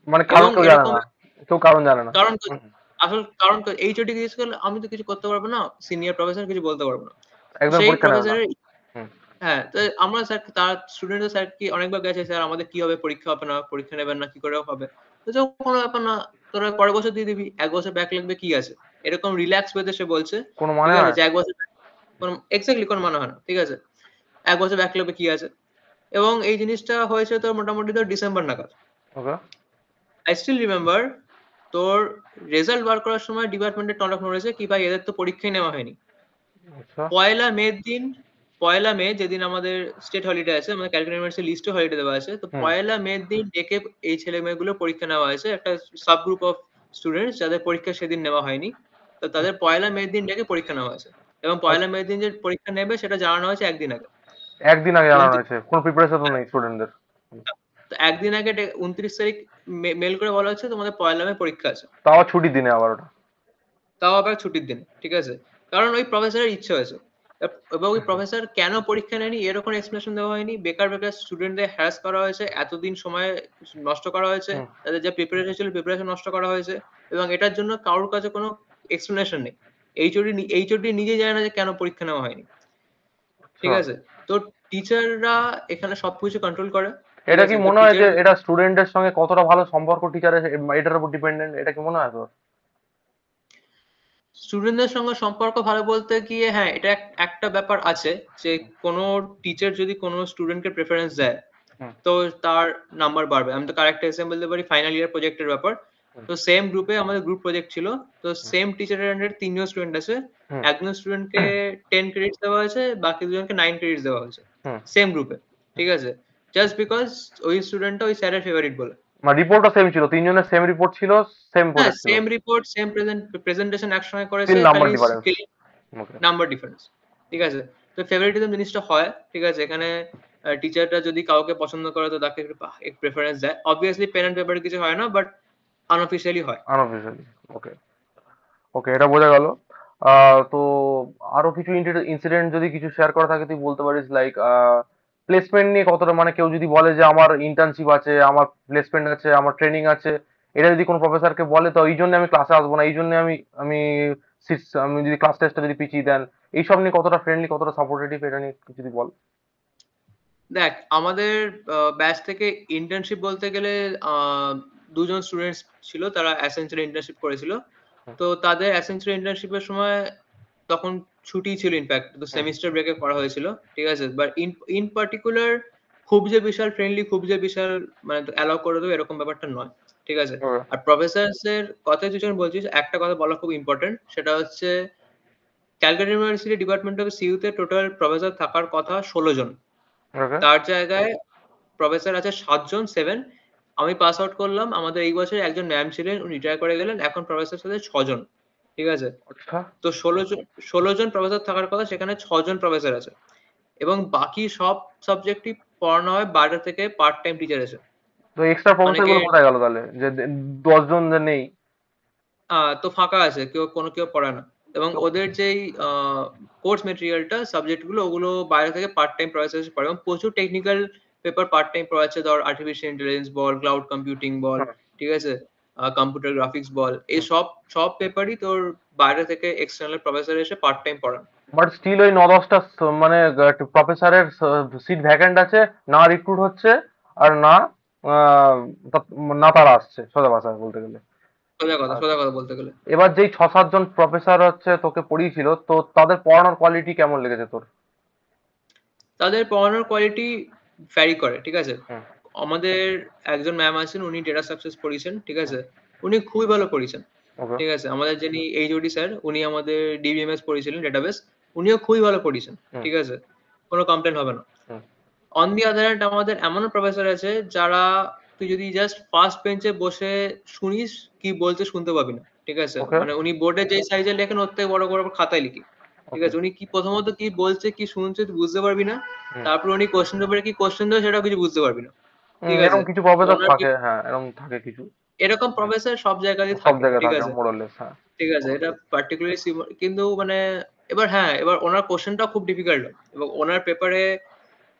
মানে কারণ এবং কেউ জানে এরকম না, কেউ কারণ জানে না। কারণ হুম। আসল কারণ এইচওডি জিজ্ঞেস করলে আমি তো কিছু করতে পারবো না, সিনিয়র প্রফেসর কিছু বলতে পারবো না। একদম সেই পরীক্ষা নেবে না। প্রফেসরের, হুম। হ্যাঁ, তো আমরা স্যার, তার স্টুডেন্টরা স্যার কি অনেকবার গেছে, স্যার আমাদের কি হবে, পরীক্ষা হবে না, পরীক্ষা নেবেন না, কি করে হবে। তো যখন কোনো ব্যাপার না, তোরা পরের বছর দিয়ে দিবি, 1 বছর ব্যাক লাগবে কি আছে, এরকম রিল্যাক্স ওয়েতে সে বলছে, কোনো ঠিক মানে আছে, হয়? যে 1 বছর কোনো এক্স্যাক্টলি কোনো মানে হয় না, ঠিক আছে। 1 বছর ব্যাক লাগবে কি আছে। এবং এই জিনিসটা হয়েছে তোর মোটামুটি তোর ডিসেম্বর নাগাদ। ওকে। আই স্টিল রিমেম্বার, তোর রেজাল্ট বার করার সময় ডিপার্টমেন্টে টনক নড়েছে কি ভাই এদের তো পরীক্ষাই নেওয়া হয়নি। আচ্ছা। পয়লা মের দিন, পয়লা মে যেদিন আমাদের স্টেট হলিডে আছে, আমাদের ক্যালকাটা ইউনিভার্সিটি লিস্টে হলিডে দেওয়া আছে, তো হুম। পয়লা মের দিন ডেকে এই ছেলে মেয়েগুলো পরীক্ষা নেওয়া হয়েছে, একটা সাব গ্রুপ অফ স্টুডেন্টস যাদের পরীক্ষা সেদিন নেওয়া হয়নি। তো তাদের পয়লা মের দিন ডেকে পরীক্ষা নেওয়া হয়েছে, এবং পয়লা আচ্ছা। মের দিন যে পরীক্ষা নেবে সেটা জানানো হয়েছে একদিন আগে। একদিন আগে জানানো 29 হয়েছে, কোনো প্রিপারেশন নেই স্টুডেন্টদের। তো একদিন আগে 29 তারিখ মেল করে বলা হচ্ছে তোমাদের পয়লা মে পরীক্ষা আছে, তাও ছুটির দিনে আবার ওটা। তাও আবার ছুটির দিন, ঠিক আছে। কারণ ওই প্রফেসরের ইচ্ছে হয়েছে। এবং ওই প্রফেসর কেন পরীক্ষা নেয়নি এর কোনো এক্সপ্লেনেশন দেওয়া হয়নি। বেকার বেকার স্টুডেন্টদের হ্যারাস করা হয়েছে, এতদিন সময় নষ্ট করা হয়েছে, হুম। তাদের যা প্রিপারেশন ছিল প্রিপারেশন নষ্ট করা হয়েছে, এবং এটার জন্য কারোর কাছে কোনো এক্সপ্লেনেশন নেই। এইচওডি নিজেই জানে না যে কেন পরীক্ষা নেওয়া হয়নি, ঠিক আচ্ছা। আছে। তো টিচাররা এখানে সবকিছু কন্ট্রোল করে, ঠিক এটা কি আছে। তো মনে হয় টিচার যে এটা স্টুডেন্টের সঙ্গে কতটা ভালো সম্পর্ক টিচারের এটার উপর ডিপেন্ডেন্ট, এটা কি মনে হয় তোর? স্টুডেন্টদের সঙ্গে সম্পর্ক ভালো বলতে গিয়ে হ্যাঁ, এটা একটা ব্যাপার আছে, যে কোনো টিচার যদি কোনো স্টুডেন্টকে প্রেফারেন্স দেয়, হুম। তো তার নাম্বার বাড়বে। আমি তো কারেক্ট এক্সাম্পল দিতে পারি, ফাইনাল ইয়ার প্রজেক্টের ব্যাপার। হুম। তো সেম গ্রুপে আমাদের গ্রুপ প্রজেক্ট ছিল, তো সেম টিচারের আন্ডারে 3 জন স্টুডেন্ট আছে। হুম। একজন স্টুডেন্টকে 10 ক্রেডিটস দেওয়া হয়েছে, বাকি দুজনকে 9 ক্রেডিটস দেওয়া হয়েছে, হুম। সেম গ্রুপে, ঠিক আছে। জাস্ট বিকজ ওই স্টুডেন্টটা ওই স্যারের ফেভারিট বলে। মানে রিপোর্টও সেম ছিল, তিনজনের সেম রিপোর্ট ছিল, সেম হ্যাঁ, প্রজেক্ট ছিল, সেম রিপোর্ট, সেম প্রেজেন্টেশন একসঙ্গে করেছে, তিন নাম্বার খালি ডিফারেন্স। ওকে। নাম্বার ডিফারেন্স, ঠিক আছে। তো ফেভারিটিজম জিনিসটা হয়, ঠিক আছে। এখানে টিচাররা যদি কাউকে পছন্দ করে তো তাকে একটু প্রেফারেন্স দেয়। অবভিয়াসলি পেন এন্ড পেপারে কিছু হয় না, বাট আনঅফিশিয়ালি হয়। আনঅফিসিয়ালি। ওকে। ওকে, এটা বোঝা গেল। তো আরো কিছু ইনসিডেন্ট যদি কিছু শেয়ার করা থাকে তুই বলতে পারিস, লাইক প্লেসমেন্ট নিয়ে কতটা, মানে কেউ যদি বলে যে আমার ইন্টার্নশিপ আছে, আমার প্লেসমেন্ট আছে, আমার ট্রেনিং আছে, এটা যদি কোনো প্রফেসরকে বলে তো এই জন্য আমি ক্লাসে আসবো না, এই জন্য আমি আমি আমি যদি ক্লাস টেস্টটা যদি পিছিয়ে দেন, এইসব নিয়ে কতটা ফ্রেন্ডলি, কতটা সাপোর্টেটিভ, এটা নিয়ে একটু যদি বল। দেখ আমাদের ব্যাচ থেকে ইন্টার্নশিপ বলতে গেলে দুজন স্টুডেন্টস ছিল, তারা অ্যাসেঞ্চারি ইন্টার্নশিপ করেছিল। হুম, তো তাদের অ্যাসেঞ্চারি ইন্টার্নশিপের সময় তখন ছুটি ছিল, ইনফ্যাক্ট তো হুম, সেমিস্টার ব্রেকে করা হয়েছিল, ঠিক আছে। বাট ইন পার্টিকুলার খুব যে বিশাল ফ্রেন্ডলি, খুব যে বিশাল মানে অ্যালাউ করে দেবে এরকম ব্যাপারটা নয়, ঠিক আছে। ওকে, আর প্রফেসরস এর কথা তুই যখন বলছিস, একটা কথা বলা খুব ইম্পর্টেন্ট, সেটা হচ্ছে Calcutta University department of CU তে টোটাল প্রফেসর থাকার কথা 16 জন। ওকে, তার জায়গায় প্রফেসর আছে 7 জন, 7। আমি পাস আউট করলাম, আমাদের এই বছর একজন ম্যাম ছিলেন, উনি রিটায়ার করে গেলেন, এখন প্রফেসর সাথে 6 জন, ঠিক আছে। আচ্ছা। তো 16 জন প্রফেসর থাকার কথা, সেখানে 6 জন প্রফেসর আছে, এবং বাকি সব সাবজেক্টই পড়ানো হয় বাইরে থেকে পার্ট টাইম টিচার এসে। তো এক্সট্রা প্রফেসর অনেকে গুলো কোথায় গেল তাহলে, যে 10 জন যে নেই? তো ফাঁকা আছে, কেউ পড়ায় না। এবং তো ওদের যেই কোর্স মেটেরিয়ালটা, সাবজেক্ট গুলো, ওগুলো বাইরে থেকে পার্ট টাইম প্রফেসর এসে পড়ায়, এবং প্রচুর টেকনিক্যাল পেপার পার্ট টাইম পড়াচ্ছে। ধর আর্টিফিশিয়াল ইন্টেলিজেন্স বল, ক্লাউড কম্পিউটিং বল, হুম, ঠিক আছে, কম্পিউটার গ্রাফিক্স বল, এই হুম। সব সব পেপারই তোর বাইরে থেকে এক্সটার্নাল প্রফেসর এসে পার্ট টাইম পড়ান। বাট স্টিল ওই 9-10টা মানে প্রফেসরের সিট ভ্যাকেন্ট আছে, না রিক্রুট হচ্ছে, আর না আহ, না তারা আসছে, সোজা ভাষায় বলতে গেলে। সোজা কথা বলতে গেলে, এবার যেই 6-7 জন প্রফেসর হচ্ছে তোকে পড়িয়েছিল, তো তাদের পড়ানোর কোয়ালিটি কেমন লেগেছে তোর? তাদের পড়ানোর কোয়ালিটি ভ্যারি করে, ঠিক আছে। হুম, আমাদের একজন ম্যাম আছেন, উনি ডেটা সাকসেস পড়িয়েছেন, ঠিক আছে। উনি খুবই ভালো পড়িয়েছেন, ওকে, ঠিক আছে। আমাদের যিনি এইচওডি স্যার, উনি আমাদের ডিবিএমএস পড়িয়েছিলেন, ডেটাবেস। উনিও খুবই ভালো পড়িয়েছেন, হুম, ঠিক আছে। কোনো কমপ্লেন হবে না। হুম, অন দি আদার হ্যান্ড, আমাদের এমনও প্রফেসর আছে যারা, তুই যদি জাস্ট ফার্স্ট বেঞ্চে বসে শুনিস, কি বলছে শুনতে পাবি না, ঠিক আছে। ওকে, মানে উনি বোর্ডে যে সাইজে লেখেন, ওর থেকে বড় করে আবার খাতায় লিখি, ঠিক ওকে, আছে। উনি কি প্রথমত কি বলছে, কি শুনছে, তুই বুঝতে পারবি না। হুম, তারপর উনি কোশ্চেন পেপারে কি কোশ্চেন দেবে, সেটাও কিছু বুঝতে পারবি না, ঠিক আছে। এরকম কিছু প্রফেসর ওনার থাকে, হ্যাঁ, এরকম থাকে কিছু। এরকম প্রফেসর সব জায়গাতেই সব থাকে, জায়গায় ঠিক থাকে আছে, মোরলেস, হ্যাঁ। ঠিক আছে। এটা পার্টিকুলারলি কিন্তু মানে, এবার হ্যাঁ, এবার ওনার কোশ্চেনটাও খুব ডিফিকাল্ট, এবং ওনার পেপারে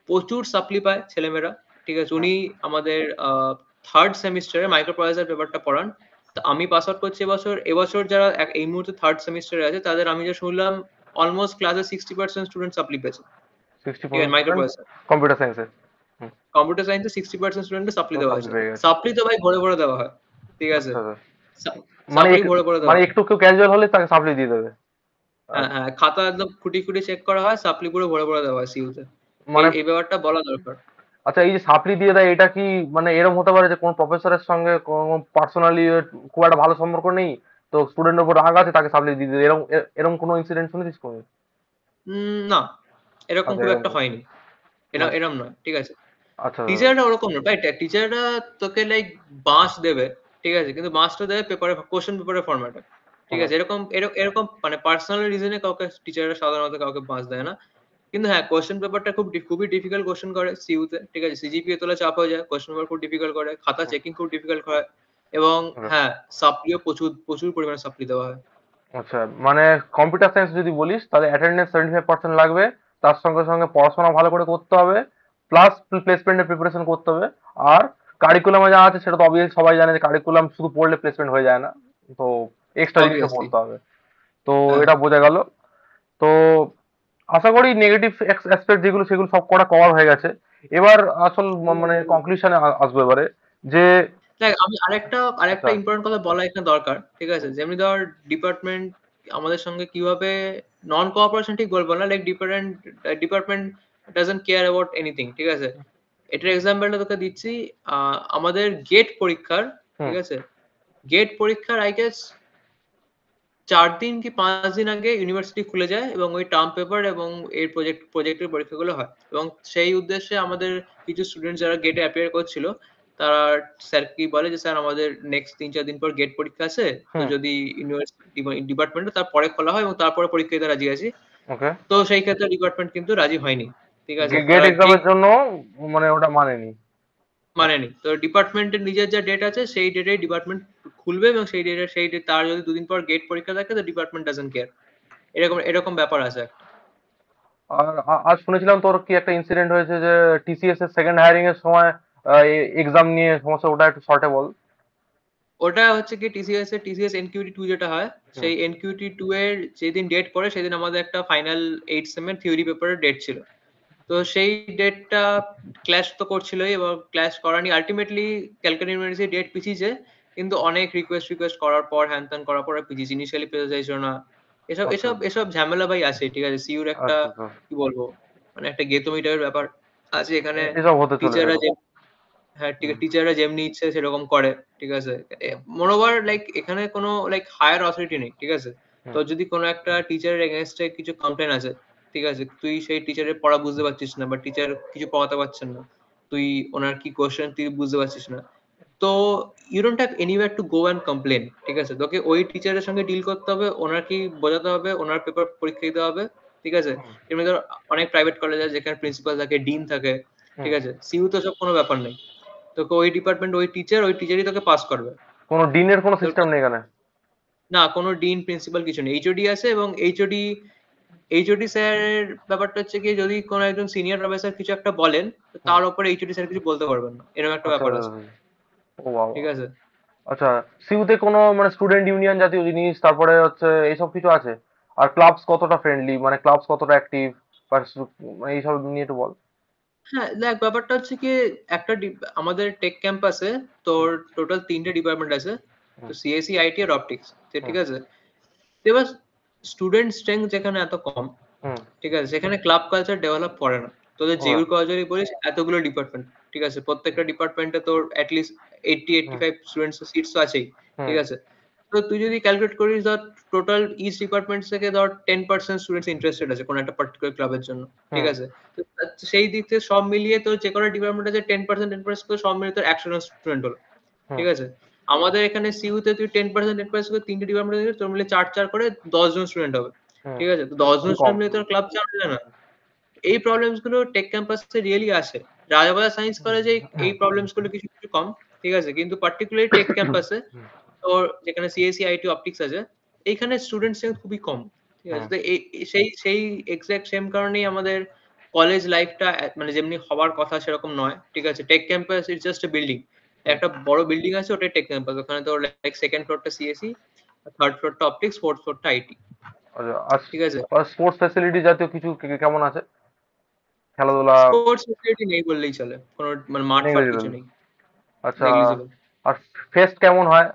প্রচুর সাপ্লি পায় ছেলেমেয়েরা, ঠিক আছে। হুম, উনি আমাদের থার্ড সেমিস্টারে মাইক্রো প্রসেসর পেপারটা পড়ান। তো আমি পাস আউট করছি এবছর। এবছর যারা এই মুহূর্তে থার্ড সেমিস্টারে আছে, তাদের আমি যা শুনলাম, অলমোস্ট ক্লাসে 60% স্টুডেন্ট সাপ্লি পেয়েছে, ঠিক আছে, 60% মাইক্রো স্টুডেন্ট প্রসেসর। কম্পিউটার সায়েন্সে। হুম, কম্পিউটার সায়েন্সে 60% স্টুডেন্টের সাপ্লি দেওয়া সাপ্লি হয়েছে। পেয়ে গেছে। সাপ্লি তো ভাই ভরে ভরে দেওয়া হয়, ঠিক আছে। আচ্ছা, আচ্ছা। মানে সাপ্লি ভরে ভরে দেওয়া মানে হয়। একটু কেউ ক্যাজুয়াল হলে তাকে সাপ্লি দিয়ে দেবে। হ্যাঁ, আচ্ছা। হ্যাঁ, খাতা একদম খুঁটি খুঁটি চেক করা হয়, সাপ্লি পুরো ভরে ভরে দেওয়া হয় সিইউতে। এই মানে এই ব্যাপারটা বলা দরকার। আচ্ছা, এই যে সাপ্লি দিয়ে দেয়, এটা কি মানে এরকম হতে পারে যে কোন প্রফেসরের সঙ্গে পার্সোনালি খুব একটা ভালো সম্পর্ক নেই, তো স্টুডেন্টের উপর রাগ আছে, তাকে সাপ্লি দিয়ে দেয়, এরকম এরকম কোনো ইনসিডেন্ট শুনেছিস কোনো? না, এরকম আচ্ছা, খুব এরকম একটা হয়নি। মানে এরম নয়, ঠিক আছে। আচ্ছা, টিচাররা ওরকম নয় ভাই। টিচাররা তোকে লাইক বাঁশ দেবে, ঠিক আছে, কিন্তু বাঁশটা দেবে পেপারে, কোশ্চেন পেপারের ফরম্যাটে, ঠিক হুম, আছে। এরকম মানে পার্সোনাল রিজনে কাউকে টিচাররা সাধারণত কাউকে বাঁশ দেয় না। কিন্তু হ্যাঁ, কোশ্চেন পেপারটা খুবই ডিফিকাল্ট কোশ্চেন করে সিইউ তে, ঠিক আছে। সিজিপিএ তোলা চাপ হয়ে যায়, কোশ্চেন পেপার খুব ডিফিকাল্ট করে, খাতা হুম, চেকিং খুব ডিফিকাল্ট হয়, এবং okay, হ্যাঁ, সাপ্লিও প্রচুর প্রচুর পরিমাণে সাপ্লি দেওয়া হয়। আচ্ছা, মানে কম্পিউটার সায়েন্স যদি বলিস তাহলে অ্যাটেন্ডেন্স 75% লাগবে, তার সঙ্গে সঙ্গে পড়াশোনা ভালো করে করতে হবে, প্লাস প্লেসমেন্টের প্রিপারেশন করতে হবে। আর কারিকুলামে যা আছে সেটা তো অবভিয়াসলি সবাই জানে যে কারিকুলাম শুধু পড়লে প্লেসমেন্ট হয়ে যায় না, তো এক্সট্রা জিনিসও অবভিয়াসলি। পড়তে হবে। তো হ্যাঁ। এটা বোঝা গেল। তো আশা করি নেগেটিভ অ্যাসপেক্ট যেগুলো সেগুলো সব কটা কভার হয়ে গেছে। এবার আসল মানে কনক্লুশনে আসবো এবারে, যে দেখ, আমি আরেকটা আচ্ছা, ইম্পর্টেন্ট কথা বলা এখানে দরকার, ঠিক আছে। যেমনি ধর ডিপার্টমেন্ট আমাদের সঙ্গে কিভাবে নন কোঅপারেশন ঠিক বলবো না, like department doesn't care about anything, ঠিক আছে। এটার এক্সাম্পলটা তোকে দিচ্ছি। আমাদের গেট পরীক্ষার, হুম, ঠিক আছে, গেট পরীক্ষার আই গেস 4 দিন কি 5 দিন আগে ইউনিভার্সিটি খুলে যায়, এবং ওই টার্ম পেপার এবং এর প্রজেক্টের পরীক্ষাগুলো হয়। এবং সেই উদ্দেশ্যে আমাদের কিছু স্টুডেন্ট যারা গেটে অ্যাপিয়ার করছিল, তারা স্যার কি বলে যে, স্যার আমাদের নেক্সট 3-4 দিন পর গেট পরীক্ষা আছে, তো হুম, যদি ইউনিভার্সিটি ডিপার্টমেন্টে তারপরে খোলা হয় এবং তারপরে পরীক্ষা দিতে রাজি আছি। ওকে। তো সেই ক্ষেত্রে ডিপার্টমেন্ট কিন্তু রাজি হয়নি, ঠিক আছে। গেট তারা ঠিক এক্সামের জন্য মানে ওটা মানেনি। মানেনি। তো ডিপার্টমেন্টের নিজের যা ডেট আছে, সেই ডেটেই ডিপার্টমেন্ট খুলবে, এবং সেই ডেট, তার যদি 2 দিন পর গেট পরীক্ষা থাকে, তো ডিপার্টমেন্ট ডাজন্ট কেয়ার। এরকম এরকম ব্যাপার আছে একটা। আর আজ শুনেছিলাম তোর কি একটা ইনসিডেন্ট হয়েছে, যে টিসিএস এর সেকেন্ড হায়ারিং এর সময় এক্সাম নিয়ে সমস্যা, ওটা একটু শর্টে বল। ওটা হচ্ছে কি টিসিএস এনকিউটি 2 যেটা হয়, সেই এনকিউটি 2 এর যেদিন ডেট পড়ে সেদিন আমাদের একটা ফাইনাল 8 সেমের থিওরি পেপারের ডেট ছিল। তো সেই ডেটটা ক্ল্যাশ তো করছিলই, এবং ক্ল্যাশ করানি আলটিমেটলি ক্যালকাটা ইউনিভার্সিটি ডেট পিছিয়েছে, কিন্তু অনেক রিকোয়েস্ট করার পর হ্যান ত্যান করার পর পিছিয়েছে। ইনিশিয়ালি পেতে চাইছিল না। এসব আচ্ছা এসব এসব ঝামেলা ভাই আছে, ঠিক আছে। সিইউর একটা আচ্ছা আচ্ছা। কি বলবো, মানে একটা গেতুমি টাইপের ব্যাপার আছে এখানে। এসব হতে চলেছে। টিচাররা যে হ্যাঁ, ঠিক হুম, আছে, টিচাররা যেমনি ইচ্ছে সেরকম করে, ঠিক আছে। মোরওভার লাইক এখানে কোনো লাইক হায়ার অথরিটি নেই, ঠিক আছে। তো হুম, যদি কোনো একটা টিচারের এগেইনস্টে কিছু কমপ্লেন আছে, ঠিক আছে, তুই সেই টিচারের পড়া বুঝতে পারছিস না বা টিচার কিছু পড়াতে পারছেন না, তুই ওনার কি কোশ্চেন তুই বুঝতে পারছিস না, তো you don't have anywhere to go and complain, ঠিক আছে। তোকে ওই টিচারের সঙ্গে ডিল করতে হবে, ওনার কি বোঝাতে হবে, ওনার পেপার পরীক্ষা দিতে হবে, ঠিক আছে। হুম, এমনি ধর অনেক প্রাইভেট কলেজ আছে যেখানে প্রিন্সিপাল থাকে, ডিন থাকে, হুম। ঠিক আছে। সিইউ তো সব কোনো ব্যাপার নেই। তোকে ওই ডিপার্টমেন্ট ওই টিচারই তোকে পাস করবে। কোনো ডিনের কোনো তোর সিস্টেম নেই এখানে? না, কোনো ডিন প্রিন্সিপাল কিছু নেই। এইচওডি আছে, এবং এইচওডি স্যারের ব্যাপারটা হচ্ছে কি, যদি কোনো একজন সিনিয়র প্রফেসর কিছু একটা বলেন, তো হুম, তার উপরে এইচওডি স্যার কিছু বলতে পারবেন না, এরকম একটা আচ্ছা ব্যাপার আচ্ছা, আছে, আচ্ছা। ও বাবা। ঠিক আছে। আচ্ছা, সিউতে কোনো মানে স্টুডেন্ট ইউনিয়ন জাতীয় জিনিস, তারপরে হচ্ছে এইসব কিছু আছে? আর ক্লাবস কতটা ফ্রেন্ডলি, মানে ক্লাবস কতটা অ্যাক্টিভ, বা মানে এইসব নিয়ে একটু বল। হ্যাঁ, দেখ ব্যাপারটা হচ্ছে কি, একটা আমাদের টেক ক্যাম্পাসে তোর টোটাল 3টে ডিপার্টমেন্ট আছে। তো হুম, সিএসসি, আইটি আর অপটিক্স, হুম, ঠিক আছে। তো এবার স্টুডেন্ট স্ট্রেংথ যেখানে এত কম, হুম। ঠিক আছে, সেখানে ক্লাব কালচার ডেভেলপ করে না। তোদের ও, জেইউর কলেজেরই বলিস এতগুলো ডিপার্টমেন্ট, ঠিক আছে, প্রত্যেকটা ডিপার্টমেন্টে তোর অ্যাটলিস্ট 80 হুম, 85 স্টুডেন্টস সিটস তো আছেই, হুম, ঠিক আছে। তো তুই যদি ক্যালকুলেট করিস, ধর টোটাল ইচ ডিপার্টমেন্ট থেকে ধর 10% স্টুডেন্টস ইন্টারেস্টেড আছে কোনো একটা পার্টিকুলার ক্লাবের জন্য, ঠিক হুম, আছে। তো সেই দিক থেকে সব মিলিয়ে তোর যে কোনো ডিপার্টমেন্ট আছে 10% করে সব মিলিয়ে তোর 100 জন স্টুডেন্ট হলো, হুম, ঠিক আছে। আমাদের এখানে সিইউতে তুই 10% করে 3টে ডিপার্টমেন্ট তোর মিলে 4 করে 10 জন স্টুডেন্ট হবে, হুম। ঠিক আছে। তো 10 জন খুবই কম। স্টুডেন্ট মিলে তোর ক্লাব চালাবে না। এই প্রবলেমস গুলো টেক ক্যাম্পাসে রিয়েলি আসে। রাজাবাজার সায়েন্স কলেজে এই প্রবলেমস গুলো কিছু কিছু কম, ঠিক আছে, কিন্তু পার্টিকুলারলি টেক ক্যাম্পাসে তোর যেখানে সিএসসি, আইটি, অপটিক্স আছে, এইখানে স্টুডেন্ট স্ট্রেংথ খুবই কম, ঠিক আছে। হুম, তো সেই সেই এক্সাক্ট সেম কারণেই আমাদের কলেজ লাইফটা মানে যেমনি হওয়ার কথা সেরকম নয়, ঠিক আছে। Tech campus is just a building, hmm. একটা বড় বিল্ডিং আছে, ওটাই টেক ক্যাম্পাস। ওখানে তোর লাইক সেকেন্ড ফ্লোরটা সিএসসি, থার্ড ফ্লোরটা অপটিক্স, ফোর্থ ফ্লোরটা আইটি, আচ্ছা, ঠিক আছে। আর স্পোর্টস ফ্যাসিলিটি জাতীয় কিছু কেমন আছে? খেলাধুলা? স্পোর্টস ফেসিলিটি নেই বললেই চলে, কোনো মানে মাঠ ফাট নেগলিজেবল? কিছু নেই, আচ্ছা। নেগলিজিবল। আর ফেস্ট কেমন হয়?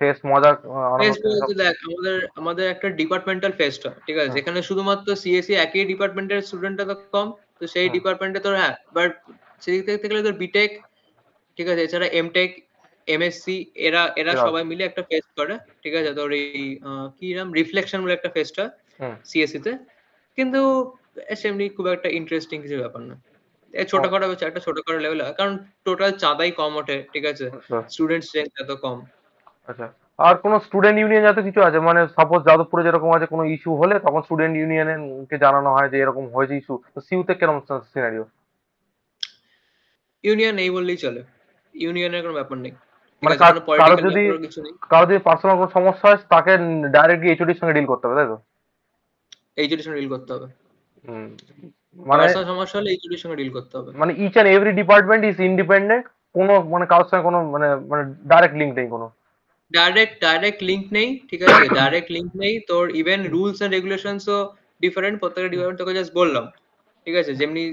ফেস্ট মজা, আনন্দ ফেস্ট সব? বলতে দেখ, আমাদের আমাদের একটা ডিপার্টমেন্টাল ফেস্ট হয়, ঠিক আছে, হুম, যেখানে শুধুমাত্র সিএসসি একই ডিপার্টমেন্টের স্টুডেন্টটা তো কম। তো সেই হুম, ডিপার্টমেন্টে তোর হ্যাঁ, বাট সেদিক থেকে দেখলে তোর বিটেক, ঠিক আছে, এছাড়া এমটেক, এমএসসি, এরা এরা ঠিক আছে। সবাই মিলে একটা ফেস্ট করে, ঠিক আছে। তোর এই কি নাম, রিফ্লেকশন বলে একটা ফেস্ট হয় হুম। সিএসসি তে, কিন্তু সেমনি খুব একটা ইন্টারেস্টিং কিছু ব্যাপার না। ও, ছোটখাটো একটা ছোটখাটো লেভেল হয়, কারণ টোটাল চাঁদাই কম ওঠে, ঠিক আছে, আচ্ছা স্টুডেন্ট স্ট্রেংথ এত কম। আচ্ছা। আর কোনো স্টুডেন্ট ইউনিয়ন জাতীয় কিছু আছে? মানে সাপোজ যাদবপুরে যেরকম আছে, কোনো ইস্যু হলে তখন স্টুডেন্ট ইউনিয়নের কে জানানো হয় যে এরকম হয়েছে ইস্যু, তো সিউতে কেরকম সিনারিও? ইউনিয়ন নেই বললেই চলে, ইউনিয়নের কোনো ব্যাপার নেই, ঠিক মানে আছে, কোনো কারো পলিটিক্যাল যদি ব্যাপারও কিছু নেই। পার্সোনাল কোনো সমস্যা হয়, তাকে ডাইরেক্টলি এইচওডির সঙ্গে ডিল করতে হবে, তাই তো? এইচওডির সঙ্গে ডিল করতে হবে। হুম, মানে পার্সোনাল সমস্যা হলে এইচওডির সঙ্গে ডিল করতে হবে। মানে each and every department is independent, কোনো মানে কারোর সঙ্গে কোনো মানে মানে ডাইরেক্ট লিঙ্ক নেই কোনো? ডাইরেক্ট লিংক নেই, ঠিক আছে, ডাইরেক্ট লিংক নেই। তোর ইভেন রুলস এন্ড রেগুলেশনসও ডিফারেন্ট প্রত্যেকটা ডিপার্টমেন্ট, তোকে জাস্ট বললাম, ঠিক আছে। যেমনি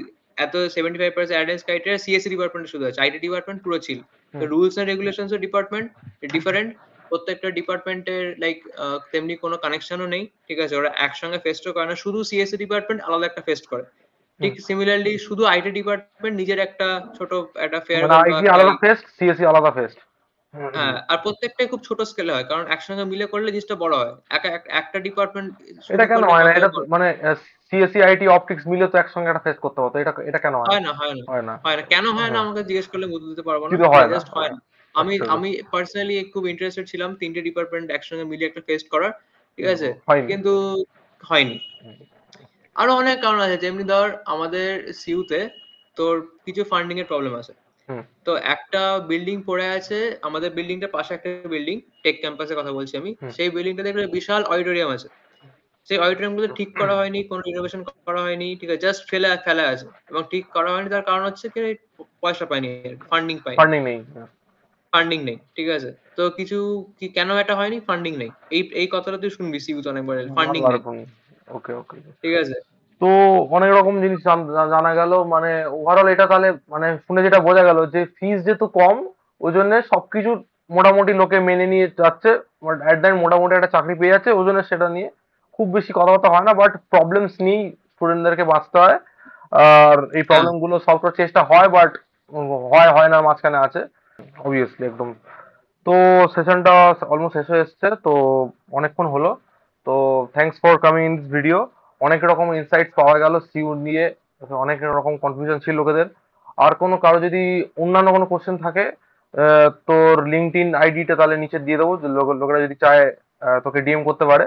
এত 75% অ্যাটেন্ডেন্স ক্রাইটেরিয়া সিএসসি ডিপার্টমেন্টে শুধু আছে, আইটি ডিপার্টমেন্ট পুরো চিল। তো হুম, রুলস এন্ড রেগুলেশনসও ডিপার্টমেন্ট ডিফারেন্ট, প্রত্যেকটা ডিপার্টমেন্টের লাইক তেমনি কোনো কানেকশনও নেই, ঠিক আছে। ওরা একসঙ্গে ফেস্টও করে না, শুধু সিএসসি ডিপার্টমেন্ট আলাদা একটা ফেস্ট করে। হুম। ঠিক সিমিলারলি শুধু আইটি ডিপার্টমেন্ট নিজের একটা ছোট একটা মানে ফেয়ারওয়েল বা আইটি একটা আলাদা ফেস্ট, সিএসসি আলাদা ফেস্ট? হুম, হুম। হ্যাঁ, আর প্রত্যেকটাই খুব ছোট স্কেলে হয়। কারণ একসঙ্গে মিলে করলে জিনিসটা বড় হয়। একটা ডিপার্টমেন্ট এটা শুরু কেন করলে হয় না? কতই এটা তো বড়। মানে সিএসসি, আইটি, অপটিক্স মিলে তো একসঙ্গে একটা ফেস্ট করতে হতো, এটা এটা কেন হয় না? হয় না, হয় না, হয় না? হয় না। কেন হয় না হুম, আমাকে জিজ্ঞেস করলে বলতে দিতে পারবো না। কিন্তু ঠিক হয় আছে, না। জাস্ট হয় না। আমি আচ্ছা, আমি পার্সোনালি খুব ইন্টারেস্টেড ছিলাম ৩ টে ডিপার্টমেন্ট একসঙ্গে মিলে একটা ফেস্ট করার। ঠিক কিন্তু আছে? হয়নি। কিন্তু হয়নি। আরো অনেক কারণ আছে। যেমনি ধর আমাদের সিইউতে তোর কিছু ফান্ডিং এর প্রবলেম আছে। হুম, তো একটা বিল্ডিং পড়ে আছে, আমাদের বিল্ডিংটার পাশে একটা বিল্ডিং, টেক ক্যাম্পাসের কথা বলছি আমি। হুম, সেই বিল্ডিংটা দেখলে বিশাল অডিটোরিয়াম আছে। সেই অডিটোরিয়াম গুলো ঠিক করা হয়নি, কোনো রিনোভেশন করা হয়নি। ঠিক আছে? জাস্ট ফেলা আছে। এবং ঠিক করা হয়নি তার কারণ হচ্ছে কি পয়সা পায়নি, ফান্ডিং পায়নি। ফান্ডিং নেই। ফান্ডিং নেই, ঠিক আছে? তো কিছু কি কেন এটা হয়নি? ফান্ডিং নেই। এই কথাটা তুই শুনবি সিইউতে অনেকবার, ফান্ডিং নেই, ওকে ওকে। ঠিক আছে? তো অনেক রকম জিনিস জানা গেল, মানে ওভারঅল এটা তাহলে মানে শুনে যেটা বোঝা গেল যে ফিস যেহেতু কম, ওই জন্য সবকিছু মোটামুটি লোকে মেনে নিয়ে যাচ্ছে, বাট অ্যাট দ্য মোটামুটি একটা চাকরি পেয়ে যাচ্ছে, ওই জন্য সেটা নিয়ে খুব বেশি কথাবার্তা হয় না, বাট প্রবলেমস নিয়েই স্টুডেন্টদেরকে বাঁচতে হয়। আর এই হ্যাঁ, প্রবলেম গুলো সলভ করার চেষ্টা হয়, বাট হয় হয় না মাঝখানে আছে, অবভিয়াসলি একদম। তো সেশনটা অলমোস্ট শেষ হয়ে এসছে, তো অনেকক্ষণ হলো। তো thanks for coming in this video. অনেক রকম ইনসাইটস পাওয়া গেল সিউ নিয়ে, অনেক রকম কনফিউশন ছিল লোকেদের। আর কোনো কারো যদি অন্যান্য কোনো কোশ্চেন থাকে, তোর লিঙ্কডইন আইডিটা তাহলে নিচে দিয়ে দেবো, যে লোকেরা যদি চায় তোকে ডিএম করতে পারে।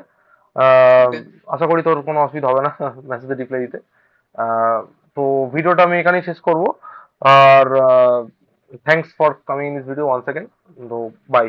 আহ, ওকে। আশা করি তোর কোনো অসুবিধা হবে না মেসেজে রিপ্লাই দিতে। আহ, তো ভিডিওটা আমি এখানেই শেষ করব। আর thanks for coming in this video one second. তো বাই।